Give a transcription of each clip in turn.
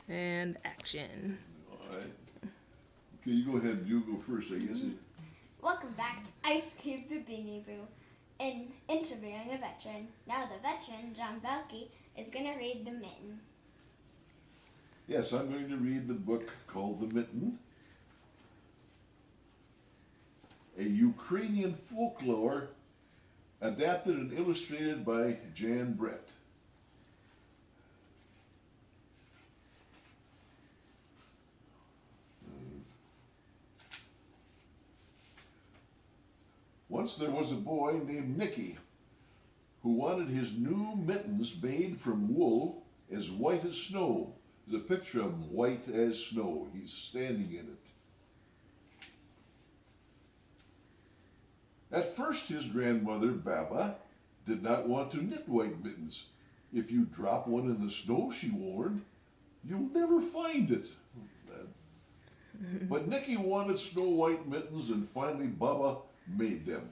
And action. All right. Okay, you go ahead. You go first, I guess. Welcome back to Ice Cube the Beanie Boo in interviewing a veteran. Now the veteran, John Belke, is going to read The Mitten. Yes, I'm going to read the book called The Mitten, a Ukrainian folklore adapted and illustrated by Jan Brett. Once there was a boy named Nicky who wanted his new mittens made from wool as white as snow. There's a picture of him white as snow. He's standing in it. At first, his grandmother, Baba, did not want to knit white mittens. If you drop one in the snow, she warned, you'll never find it. But Nicky wanted snow white mittens, and finally Baba made them.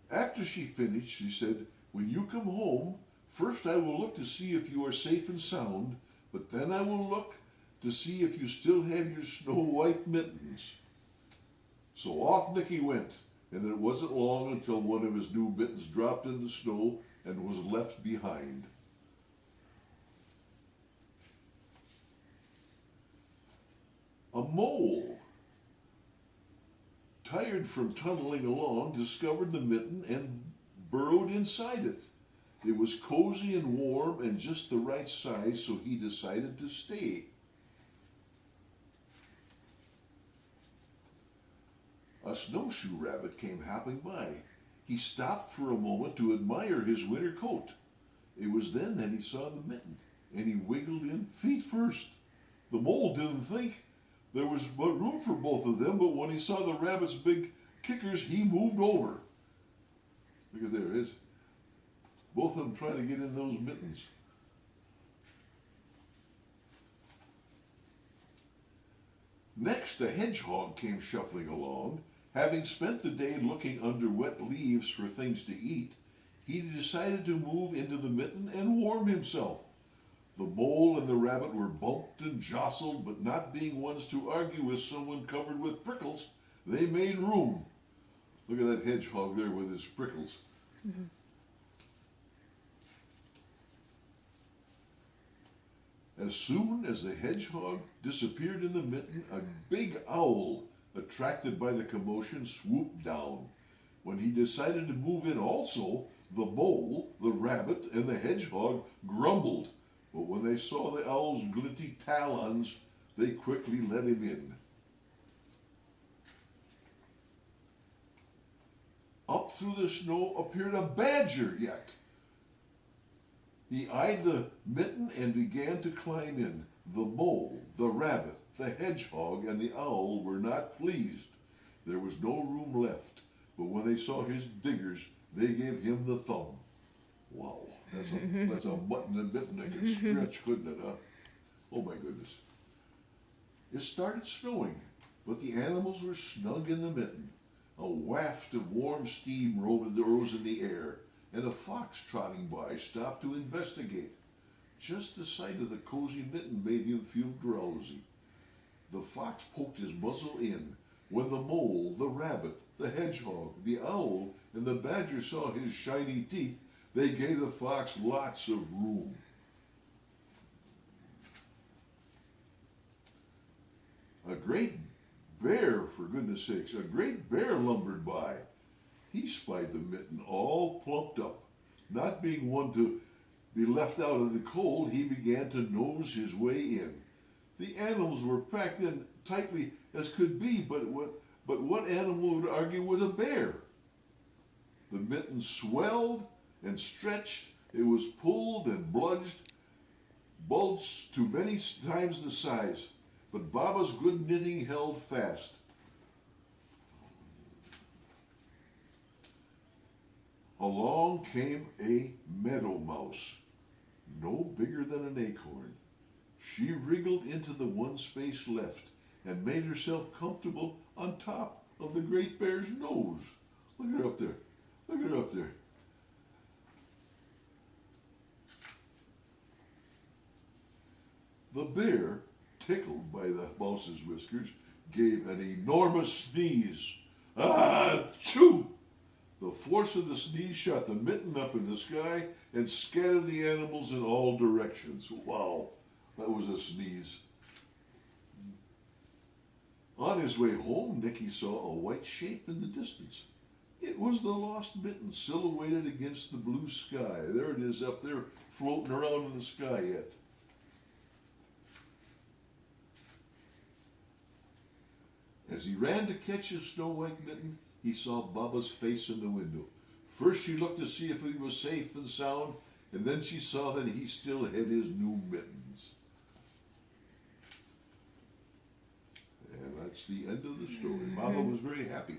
After she finished, she said, when you come home, first I will look to see if you are safe and sound, but then I will look to see if you still have your snow white mittens. So off Nicky went, and it wasn't long until one of his new mittens dropped in the snow and was left behind. A mole, tired from tunneling along, discovered the mitten and burrowed inside it. It was cozy and warm and just the right size, so he decided to stay. A snowshoe rabbit came hopping by. He stopped for a moment to admire his winter coat. It was then that he saw the mitten, and he wiggled in feet first. The mole didn't think there was room for both of them, but when he saw the rabbit's big kickers, he moved over. Look at there, it is. Both of them trying to get in those mittens. Next, a hedgehog came shuffling along. Having spent the day looking under wet leaves for things to eat, he decided to move into the mitten and warm himself. The mole and the rabbit were bumped and jostled, but not being ones to argue with someone covered with prickles, they made room. Look at that hedgehog there with his prickles. Mm-hmm. As soon as the hedgehog disappeared in the mitten, a big owl, attracted by the commotion, swooped down. When he decided to move in also, the mole, the rabbit, and the hedgehog grumbled. But when they saw the owl's glinty talons, they quickly let him in. Up through the snow appeared a badger yet. He eyed the mitten and began to climb in. The mole, the rabbit, the hedgehog, and the owl were not pleased. There was no room left, but when they saw his diggers, they gave him the thumb. Wow, that's a mutton and mitten that could stretch, couldn't it, huh? Oh my goodness. It started snowing, but the animals were snug in the mitten. A waft of warm steam rose in the air, and a fox trotting by stopped to investigate. Just the sight of the cozy mitten made him feel drowsy. The fox poked his muzzle in. When the mole, the rabbit, the hedgehog, the owl, and the badger saw his shiny teeth, they gave the fox lots of room. A great bear, for goodness sakes, a great bear lumbered by. He spied the mitten all plumped up. Not being one to be left out in the cold, he began to nose his way in. The animals were packed in tightly as could be, but what animal would argue with a bear? The mitten swelled and stretched. It was pulled and bulged to many times the size, but Baba's good knitting held fast. Along came a meadow mouse, no bigger than an acorn. She wriggled into the one space left and made herself comfortable on top of the great bear's nose. Look at her up there. Look at her up there. The bear, tickled by the mouse's whiskers, gave an enormous sneeze. Achoo! The force of the sneeze shot the mitten up in the sky and scattered the animals in all directions. Wow, that was a sneeze. On his way home, Nicky saw a white shape in the distance. It was the lost mitten silhouetted against the blue sky. There it is up there, floating around in the sky yet. As he ran to catch his snow-white mitten, he saw Baba's face in the window. First she looked to see if he was safe and sound, and then she saw that he still had his new mittens. And that's the end of the story. Baba was very happy.